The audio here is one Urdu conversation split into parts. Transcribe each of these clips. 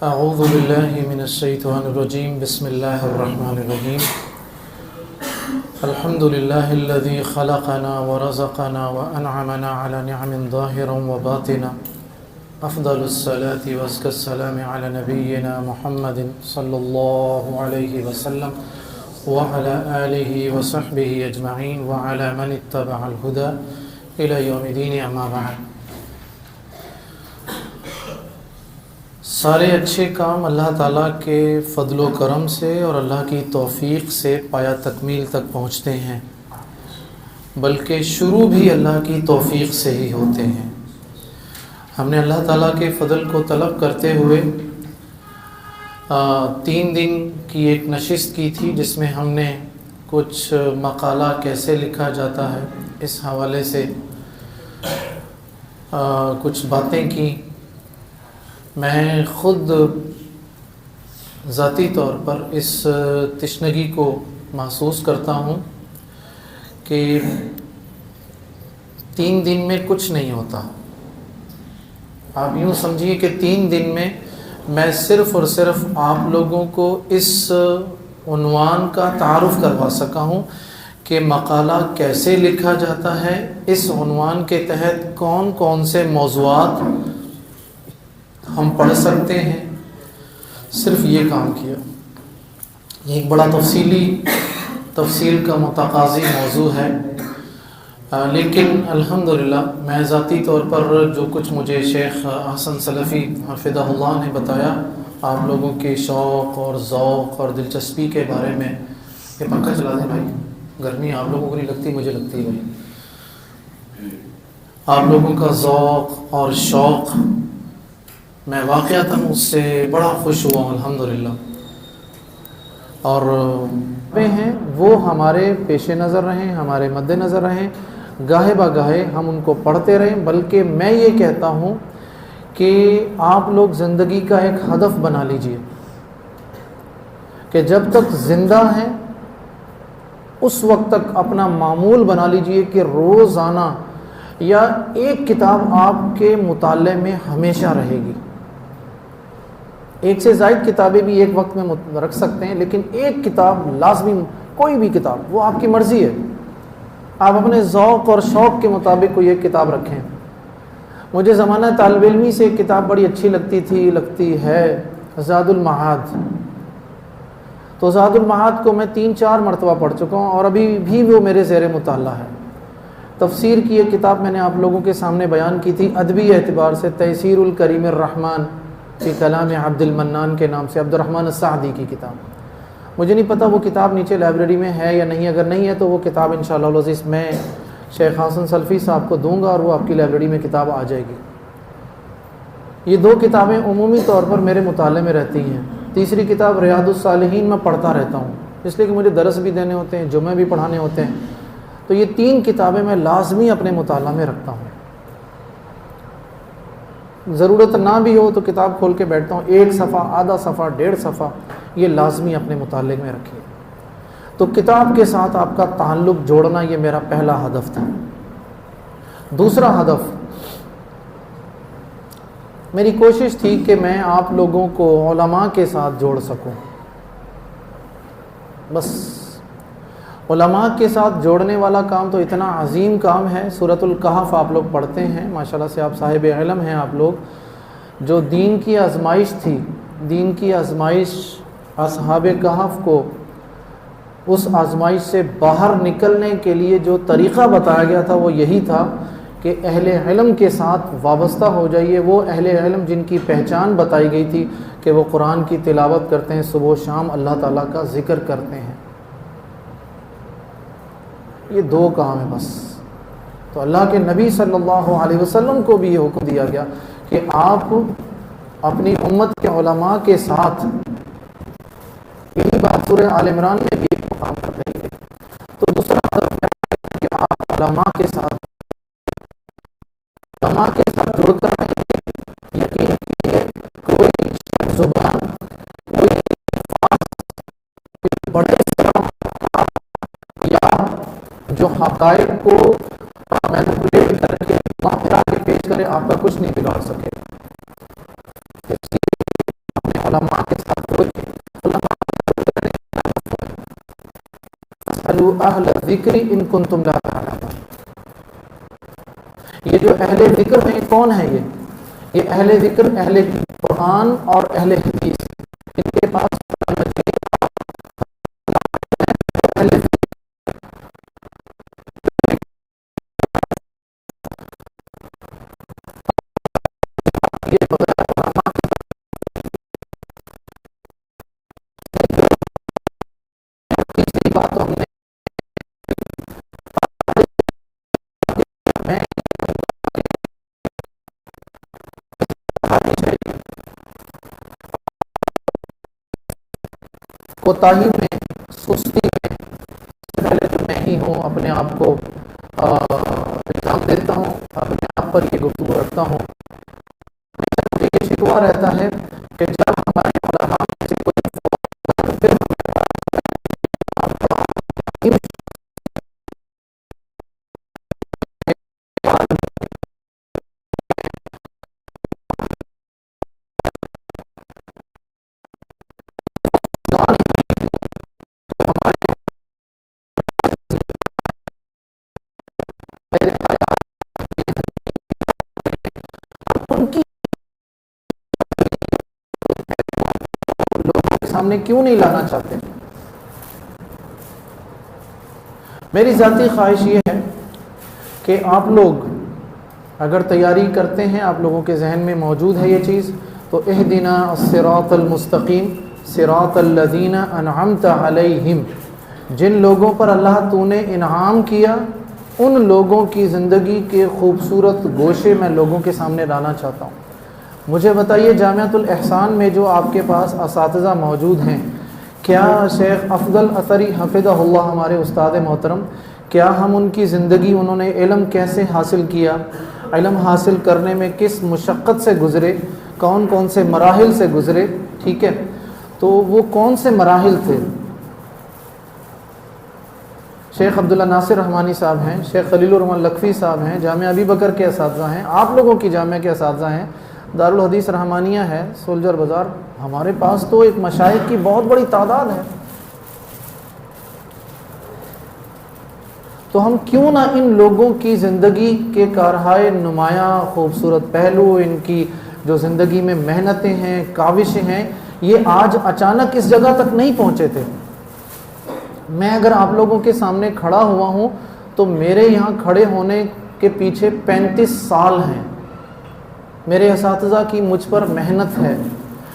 اعوذ باللہ من الشیطان الرجیم بسم اللہ الرحمن الرحیم الحمد للہ الذی خلقنا ورزقنا وانعمنا على نعم ظاہرا وباطنا افضل الصلاة وازکی السلام علی نبینا محمد صلی اللہ علیہ وسلم وعلى آلہ وصحبہ اجمعین وعلى من اتبع الہدى الی یوم الدین اما بعد۔ سارے اچھے کام اللہ تعالیٰ کے فضل و کرم سے اور اللہ کی توفیق سے پایا تکمیل تک پہنچتے ہیں، بلکہ شروع بھی اللہ کی توفیق سے ہی ہوتے ہیں۔ ہم نے اللہ تعالیٰ کے فضل کو طلب کرتے ہوئے 3 دن کی ایک نشست کی تھی، جس میں ہم نے کچھ مقالہ کیسے لکھا جاتا ہے اس حوالے سے کچھ باتیں کی۔ میں خود ذاتی طور پر اس تشنگی کو محسوس کرتا ہوں کہ 3 دن میں کچھ نہیں ہوتا۔ آپ یوں سمجھیے کہ 3 دن میں میں صرف اور صرف آپ لوگوں کو اس عنوان کا تعارف کروا سکا ہوں کہ مقالہ کیسے لکھا جاتا ہے، اس عنوان کے تحت کون کون سے موضوعات ہم پڑھ سکتے ہیں، صرف یہ کام کیا۔ یہ ایک بڑا تفصیل کا متقاضی موضوع ہے، لیکن الحمدللہ میں ذاتی طور پر جو کچھ مجھے شیخ احسن سلفی حفظہ اللہ نے بتایا آپ لوگوں کے شوق اور ذوق اور دلچسپی کے بارے میں۔ یہ پنکھا چلا دیں بھائی، گرمی آپ لوگوں کو نہیں لگتی، مجھے لگتی ہے بھائی۔ آپ لوگوں کا ذوق اور شوق، میں واقعتاً اس سے بڑا خوش ہوا ہوں الحمدللہ، اور ہیں وہ ہمارے پیش نظر رہیں، ہمارے مد نظر رہیں، گاہے بگاہے ہم ان کو پڑھتے رہیں۔ بلکہ میں یہ کہتا ہوں کہ آپ لوگ زندگی کا ایک ہدف بنا لیجئے کہ جب تک زندہ ہیں اس وقت تک اپنا معمول بنا لیجئے کہ روزانہ یا ایک کتاب آپ کے مطالعے میں ہمیشہ رہے گی۔ 1 سے زائد کتابیں بھی ایک وقت میں رکھ سکتے ہیں، لیکن ایک کتاب لازمی، کوئی بھی کتاب، وہ آپ کی مرضی ہے، آپ اپنے ذوق اور شوق کے مطابق کوئی ایک کتاب رکھیں۔ مجھے زمانہ طالب علمی سے ایک کتاب بڑی اچھی لگتی ہے، زاد المعاد۔ تو زاد المعاد کو میں 3-4 مرتبہ پڑھ چکا ہوں اور ابھی بھی وہ میرے زیر مطالعہ ہے۔ تفسیر کی ایک کتاب میں نے آپ لوگوں کے سامنے بیان کی تھی ادبی اعتبار سے، تیسیر الکریم الرحمن فی کلام عبد المنان کے نام سے، عبد الرحمن السعدی کی کتاب۔ مجھے نہیں پتہ وہ کتاب نیچے لائبریری میں ہے یا نہیں، اگر نہیں ہے تو وہ کتاب انشاءاللہ العزیز میں شیخ حسن سلفی صاحب کو دوں گا اور وہ آپ کی لائبریری میں کتاب آ جائے گی۔ یہ 2 کتابیں عمومی طور پر میرے مطالعے میں رہتی ہیں۔ تیسری کتاب ریاض الصالحین میں پڑھتا رہتا ہوں، اس لیے کہ مجھے درس بھی دینے ہوتے ہیں، جمعے بھی پڑھانے ہوتے ہیں، تو یہ 3 کتابیں میں لازمی اپنے مطالعہ میں رکھتا ہوں۔ ضرورت نہ بھی ہو تو کتاب کھول کے بیٹھتا ہوں، 1 صفحہ، آدھا صفحہ، 1.5 صفحہ، یہ لازمی اپنے مطالعے میں رکھیے۔ تو کتاب کے ساتھ آپ کا تعلق جوڑنا، یہ میرا پہلا ہدف تھا۔ دوسرا ہدف، میری کوشش تھی کہ میں آپ لوگوں کو علماء کے ساتھ جوڑ سکوں۔ بس علماء کے ساتھ جوڑنے والا کام تو اتنا عظیم کام ہے۔ سورۃ الکہف آپ لوگ پڑھتے ہیں، ماشاءاللہ سے آپ صاحب علم ہیں آپ لوگ۔ جو دین کی آزمائش تھی، دین کی آزمائش، اصحاب کہف کو اس آزمائش سے باہر نکلنے کے لیے جو طریقہ بتایا گیا تھا وہ یہی تھا کہ اہل علم کے ساتھ وابستہ ہو جائیے۔ وہ اہل علم جن کی پہچان بتائی گئی تھی کہ وہ قرآن کی تلاوت کرتے ہیں، صبح و شام اللہ تعالیٰ کا ذکر کرتے ہیں۔ یہ 2 کام ہے بس۔ تو اللہ کے نبی صلی اللہ علیہ وسلم کو بھی یہ حکم دیا گیا کہ آپ اپنی امت کے علماء کے ساتھ، یہی بات سورہ آل عمران میں بھی کام کرتے ہیں۔ تو دوسرا ہدف کیا ہے کہ آپ علماء کے ساتھ جڑ کر رہیں۔ یقین کیجیے کوئی زبان، کوئی بڑے یا جو حقائق کو مینیپولیٹ کر کے آگے پیش کرے، آپ کا کچھ نہیں بگاڑ سکے۔ اس لیے اپنے اہل الذکر ان کنتم لا تعلمون۔ یہ جو اہل ذکر ہیں کون ہے؟ یہ اہل ذکر اہل قرآن اور اہل حدیث، ان کے پاس کوتاہی میں، سستی میں پہلے تو میں ہی ہوں، اپنے آپ کو الزام دیتا ہوں، اپنے آپ پر یہ گفتگو رکھتا ہوں۔ مجھے یہ شکوہ رہتا ہے کہ جب ہمارے علماء میں سے کوئی پھر لوگوں کے سامنے کیوں نہیں لانا چاہتے؟ میری ذاتی خواہش یہ ہے کہ آپ لوگ اگر تیاری کرتے ہیں، آپ لوگوں کے ذہن میں موجود ہے یہ چیز، تو اہدنا الصراط المستقیم صراط الذین انعمت علیہم، جن لوگوں پر اللہ تو نے انعام کیا ان لوگوں کی زندگی کے خوبصورت گوشے میں لوگوں کے سامنے لانا چاہتا ہوں۔ مجھے بتائیے جامعۃ الاحسان میں جو آپ کے پاس اساتذہ موجود ہیں، کیا شیخ افضل اثری حفظہ اللہ ہمارے استاد محترم، کیا ہم ان کی زندگی، انہوں نے علم کیسے حاصل کیا، علم حاصل کرنے میں کس مشقت سے گزرے، کون کون سے مراحل سے گزرے، ٹھیک ہے، تو وہ کون سے مراحل تھے؟ شیخ عبداللہ ناصر رحمانی صاحب ہیں، شیخ خلیل الرحمن لکھوی صاحب ہیں، جامعہ ابی بکر کے اساتذہ ہیں، آپ لوگوں کی جامعہ کے اساتذہ ہیں، دارالحدیث رحمانیہ ہے سولجر بازار، ہمارے پاس تو ایک مشائخ کی بہت بڑی تعداد ہے۔ تو ہم کیوں نہ ان لوگوں کی زندگی کے کارہائے نمایاں خوبصورت پہلو، ان کی جو زندگی میں محنتیں ہیں، کاوشیں ہیں، یہ آج اچانک اس جگہ تک نہیں پہنچے تھے۔ میں اگر آپ لوگوں کے سامنے کھڑا ہوا ہوں تو میرے یہاں کھڑے ہونے کے پیچھے 35 سال ہیں۔ میرے اساتذہ کی مجھ پر محنت ہے،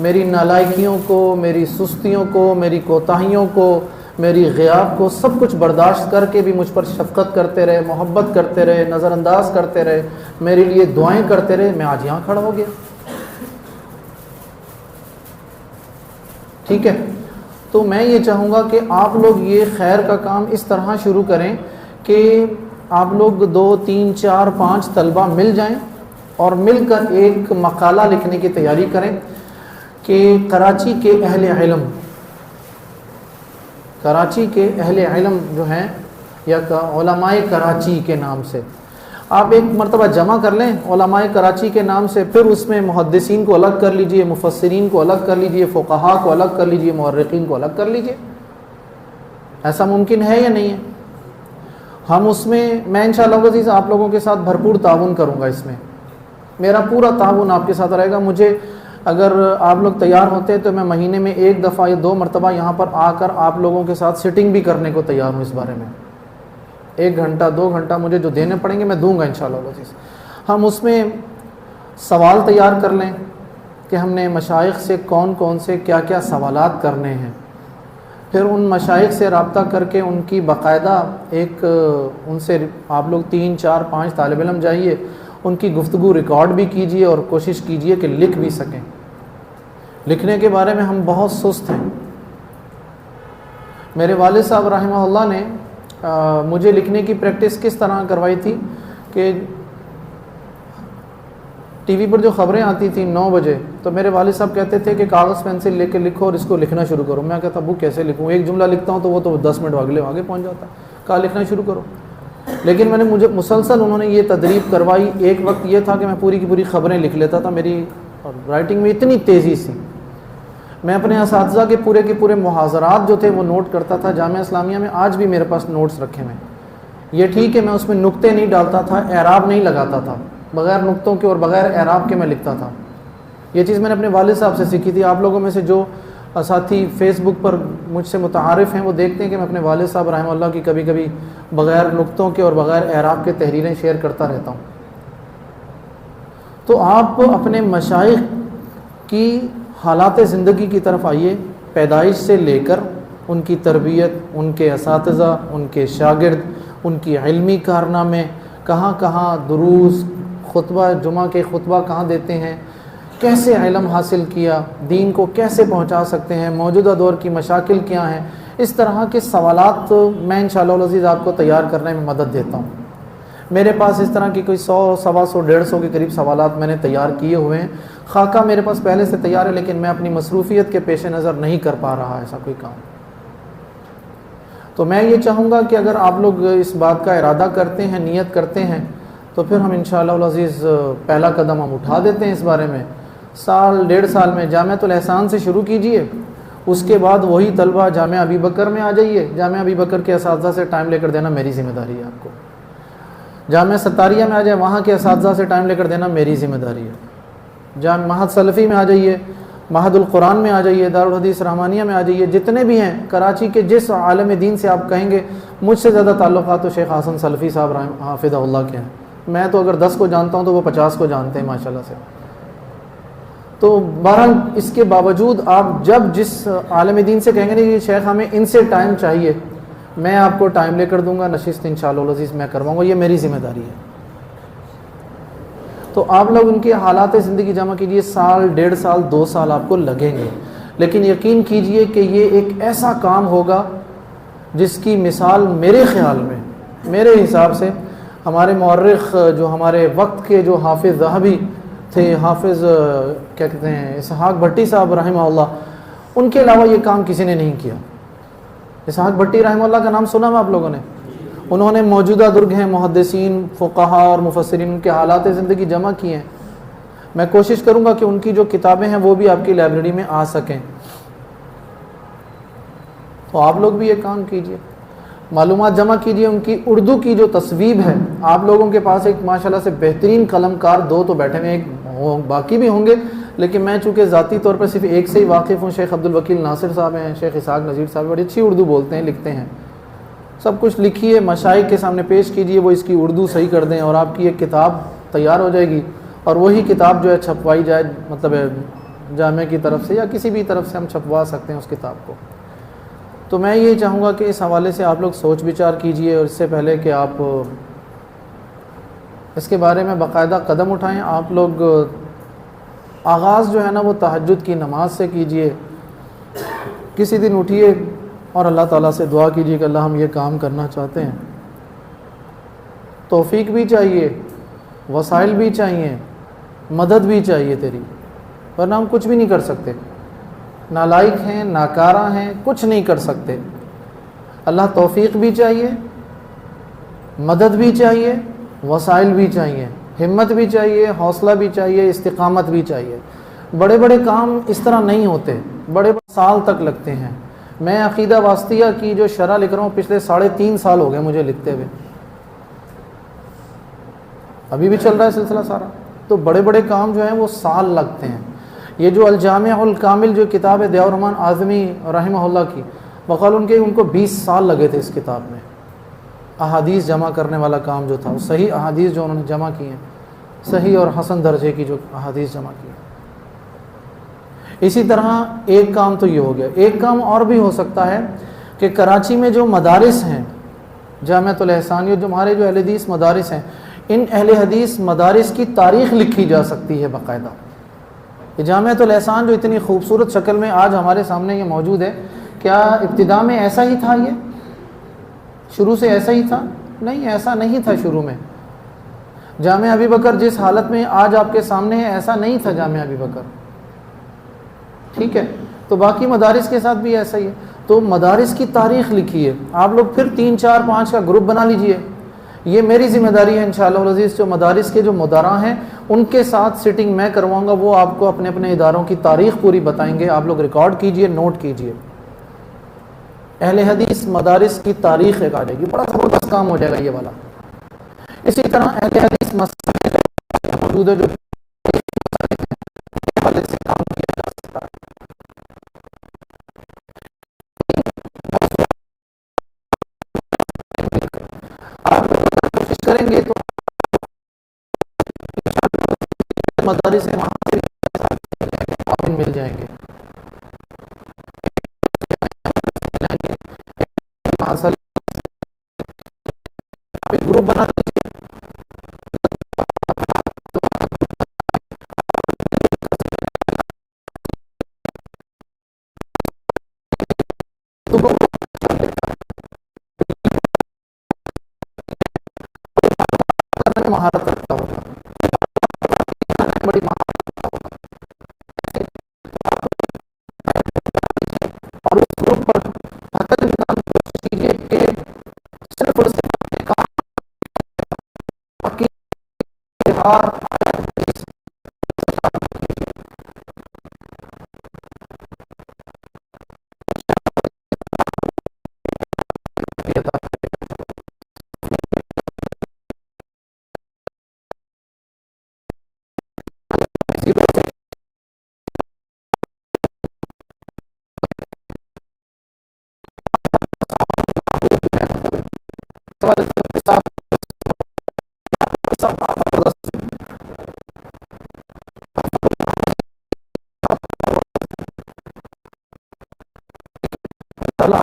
میری نالائکیوں کو، میری سستیوں کو، میری کوتاہیوں کو، میری غیاب کو سب کچھ برداشت کر کے بھی مجھ پر شفقت کرتے رہے، محبت کرتے رہے، نظر انداز کرتے رہے، میرے لیے دعائیں کرتے رہے، میں آج یہاں کھڑا ہو گیا۔ ٹھیک ہے، تو میں یہ چاہوں گا کہ آپ لوگ یہ خیر کا کام اس طرح شروع کریں کہ آپ لوگ 2 3 4 5 طلبہ مل جائیں اور مل کر ایک مقالہ لکھنے کی تیاری کریں کہ کراچی کے اہل علم جو ہیں یا علماء کراچی کے نام سے آپ ایک مرتبہ جمع کر لیں علماء کراچی کے نام سے، پھر اس میں محدثین کو الگ کر لیجئے، مفسرین کو الگ کر لیجئے، فقہاء کو الگ کر لیجئے، مورخین کو الگ کر لیجئے۔ ایسا ممکن ہے یا نہیں ہے؟ ہم اس میں انشاءاللہ عزیز آپ لوگوں کے ساتھ بھرپور تعاون کروں گا، اس میں میرا پورا تعاون آپ کے ساتھ رہے گا۔ مجھے اگر آپ لوگ تیار ہوتے ہیں تو میں مہینے میں 1 دفعہ یا 2 مرتبہ یہاں پر آ کر آپ لوگوں کے ساتھ سٹنگ بھی کرنے کو تیار ہوں۔ اس بارے میں 1 گھنٹہ 2 گھنٹہ مجھے جو دینے پڑیں گے میں دوں گا انشاءاللہ عزیز۔ ہم اس میں سوال تیار کر لیں کہ ہم نے مشائخ سے کون کون سے کیا کیا سوالات کرنے ہیں، پھر ان مشائخ سے رابطہ کر کے ان کی باقاعدہ ان سے آپ لوگ 3 4 5 طالب علم جائیے، ان کی گفتگو ریکارڈ بھی کیجئے اور کوشش کیجئے کہ لکھ بھی سکیں۔ لکھنے کے بارے میں ہم بہت سست ہیں۔ میرے والد صاحب رحمہ اللہ نے مجھے لکھنے کی پریکٹس کس طرح کروائی تھی کہ ٹی وی پر جو خبریں آتی تھیں 9 بجے، تو میرے والد صاحب کہتے تھے کہ کاغذ پینسل لے کے لکھو اور اس کو لکھنا شروع کرو۔ میں کہتا ابو کیسے لکھوں، ایک جملہ لکھتا ہوں تو وہ تو 10 منٹ آگے پہنچ جاتا ہے، کہا لکھنا شروع کرو۔ لیکن مجھے مسلسل انہوں نے یہ تدریب کروائی۔ ایک وقت یہ تھا کہ میں پوری کی پوری خبریں لکھ لیتا تھا، میری رائٹنگ میں اتنی تیزی سی، میں اپنے اساتذہ کے پورے محاضرات جو تھے وہ نوٹ کرتا تھا جامعہ اسلامیہ میں، آج بھی میرے پاس نوٹس رکھے ہوئے ہیں۔ یہ ٹھیک ہے میں اس میں نقطے نہیں ڈالتا تھا، اعراب نہیں لگاتا تھا، بغیر نقطوں کے اور بغیر اعراب کے میں لکھتا تھا۔ یہ چیز میں نے اپنے والد صاحب سے سیکھی تھی۔ آپ لوگوں میں سے جو ساتھی فیس بک پر مجھ سے متعارف ہیں وہ دیکھتے ہیں کہ میں اپنے والد صاحب رحمہ اللہ کی کبھی کبھی بغیر نقطوں کے اور بغیر اعراب کے تحریریں شیئر کرتا رہتا ہوں۔ تو آپ اپنے مشائخ کی حالات زندگی کی طرف آئیے، پیدائش سے لے کر ان کی تربیت، ان کے اساتذہ، ان کے شاگرد، ان کی علمی کارنامے، کہاں کہاں دروس، خطبہ جمعہ کے خطبہ کہاں دیتے ہیں، کیسے علم حاصل کیا، دین کو کیسے پہنچا سکتے ہیں، موجودہ دور کی مشاکل کیا ہیں، اس طرح کے سوالات میں انشاءاللہ العزیز آپ کو تیار کرنے میں مدد دیتا ہوں۔ میرے پاس اس طرح کی کوئی 100، 125، 150 کے قریب سوالات میں نے تیار کیے ہوئے ہیں۔ خاکہ میرے پاس پہلے سے تیار ہے، لیکن میں اپنی مصروفیت کے پیش نظر نہیں کر پا رہا ایسا کوئی کام۔ تو میں یہ چاہوں گا کہ اگر آپ لوگ اس بات کا ارادہ کرتے ہیں، نیت کرتے ہیں، تو پھر ہم انشاءاللہ العزیز پہلا قدم ہم اٹھا دیتے ہیں اس بارے میں۔ سال 1.5 سال میں جامعۃ الاحسان سے شروع کیجئے، اس کے بعد وہی طلبہ جامعہ ابی بکر میں آ جائیے۔ جامعہ ابی بکر کے اساتذہ سے ٹائم لے کر دینا میری ذمہ داری ہے آپ کو۔ جامعہ ستاریہ میں آ جائے، وہاں کے اساتذہ سے ٹائم لے کر دینا میری ذمہ داری ہے۔ جامعہ مہد سلفی میں آ جائیے، مہد القرآن میں آ جائیے، دارالحدیث رحمانیہ میں آ جائیے، جتنے بھی ہیں کراچی کے جس عالم دین سے آپ کہیں گے مجھ سے زیادہ تعلقات تو شیخ حسن سلفی صاحب حافظہ اللہ کے ہیں۔ میں تو اگر 10 کو جانتا ہوں تو وہ 50 کو جانتے ہیں ماشاءاللہ سے۔ تو بہرحال اس کے باوجود آپ جب جس عالم دین سے کہیں گے کہ شیخ ہمیں ان سے ٹائم چاہیے، میں آپ کو ٹائم لے کر دوں گا، نشست انشاءاللہ العزیز میں کرواؤں گا، یہ میری ذمہ داری ہے۔ تو آپ لوگ ان کے حالات زندگی جمع کیجئے، سال، 1.5 سال، 2 سال آپ کو لگیں گے، لیکن یقین کیجئے کہ یہ ایک ایسا کام ہوگا جس کی مثال میرے خیال میں، میرے حساب سے ہمارے مورخ جو ہمارے وقت کے جو حافظ ذہبی تھے، حافظ کیا کہتے ہیں اسحاق بھٹی صاحب رحمہ اللہ، ان کے علاوہ یہ کام کسی نے نہیں کیا۔ اسحاق بھٹی رحمہ اللہ کا نام سنا میں آپ لوگوں نے؟ انہوں نے موجودہ درگ ہیں محدثین، فقہا اور مفسرین، ان کے حالات زندگی جمع کیے ہیں۔ میں کوشش کروں گا کہ ان کی جو کتابیں ہیں وہ بھی آپ کی لائبریری میں آ سکیں، تو آپ لوگ بھی یہ کام کیجئے، معلومات جمع کیجئے۔ ان کی اردو کی جو تصویب ہے، آپ لوگوں کے پاس ایک ماشاءاللہ سے بہترین قلم کار 2 تو بیٹھے ہوئے، باقی بھی ہوں گے، لیکن میں چونکہ ذاتی طور پر صرف ایک سے ہی واقف ہوں، شیخ عبدالوکیل ناصر صاحب ہیں، شیخ اسحاق نذیر صاحب بڑی اچھی اردو بولتے ہیں، لکھتے ہیں، سب کچھ لکھیے، مشائخ کے سامنے پیش کیجئے، وہ اس کی اردو صحیح کر دیں اور آپ کی ایک کتاب تیار ہو جائے گی، اور وہی کتاب جو ہے چھپوائی جائے، مطلب جامعہ کی طرف سے یا کسی بھی طرف سے ہم چھپوا سکتے ہیں اس کتاب کو۔ تو میں یہ چاہوں گا کہ اس حوالے سے آپ لوگ سوچ بچار کیجئے، اور اس سے پہلے کہ آپ اس کے بارے میں باقاعدہ قدم اٹھائیں، آپ لوگ آغاز جو ہے نا وہ تہجد کی نماز سے کیجئے۔ کسی دن اٹھیے اور اللہ تعالیٰ سے دعا کیجئے کہ اللہ ہم یہ کام کرنا چاہتے ہیں، توفیق بھی چاہیے، وسائل بھی چاہیے، مدد بھی چاہیے تیری، ورنہ ہم کچھ بھی نہیں کر سکتے، نالائق ہیں، ناکارہ ہیں، کچھ نہیں کر سکتے۔ اللہ توفیق بھی چاہیے، مدد بھی چاہیے، وسائل بھی چاہیے، ہمت بھی چاہیے، حوصلہ بھی چاہیے، استقامت بھی چاہیے۔ بڑے بڑے کام اس طرح نہیں ہوتے، بڑے بڑے سال تک لگتے ہیں۔ میں عقیدہ واسطیہ کی جو شرح لکھ رہا ہوں پچھلے 3.5 سال ہو گئے مجھے لکھتے ہوئے، ابھی بھی چل رہا ہے سلسلہ سارا۔ تو بڑے بڑے کام جو ہیں وہ سال لگتے ہیں۔ یہ جو الجامع الکامل جو کتاب ہے ضیاء الرحمن اعظمی رحمہ اللہ کی، بقول ان کو 20 سال لگے تھے اس کتاب میں، احادیث جمع کرنے والا کام جو تھا، وہ صحیح احادیث جو انہوں نے جمع کی ہیں، صحیح اور حسن درجے کی جو احادیث جمع کی ہیں۔ اسی طرح ایک کام تو یہ ہو گیا، ایک کام اور بھی ہو سکتا ہے کہ کراچی میں جو مدارس ہیں، جامعۃ الاحسان، جو ہمارے جو اہل حدیث مدارس ہیں، ان اہل حدیث مدارس کی تاریخ لکھی جا سکتی ہے باقاعدہ۔ یہ جامعۃ الاحسان جو اتنی خوبصورت شکل میں آج ہمارے سامنے یہ موجود ہے، کیا ابتدا میں ایسا ہی تھا؟ یہ شروع سے ایسا ہی تھا؟ نہیں، ایسا نہیں تھا شروع میں۔ جامعہ ابی بکر جس حالت میں آج آپ کے سامنے ہے، ایسا نہیں تھا جامعہ ابی بکر، ٹھیک ہے؟ تو باقی مدارس کے ساتھ بھی ایسا ہی ہے۔ تو مدارس کی تاریخ لکھی ہے، آپ لوگ پھر 3، 4، 5 کا گروپ بنا لیجئے، یہ میری ذمہ داری ہے انشاءاللہ العزیز، جو مدارس کے جو مدراء ہیں ان کے ساتھ سٹنگ میں کرواؤں گا، وہ آپ کو اپنے اپنے اداروں کی تاریخ پوری بتائیں گے، آپ لوگ ریکارڈ کیجئے، نوٹ کیجئے۔ اہل حدیث مدارس کی تاریخ ایک آ جائے گی، بڑا زبردست کام ہو جائے گا یہ والا۔ اسی طرح اہل حدیث مسائل موجود ہے جو حوالے سے کام کیا جا سکتا ہے۔ آپ لوگ کوشش کریں گے تو مدارس سے وہاں سے مل جائیں گے، گروپ بنا دیجیے، مہارت رکھتا ہوگا، بڑی مہارت رکھتا ہوگا، اور اس گروپ پر حقیقت امکان کوشش کیجیے کہ صرف اور صرف اپنے کام کی اشتہار اللہ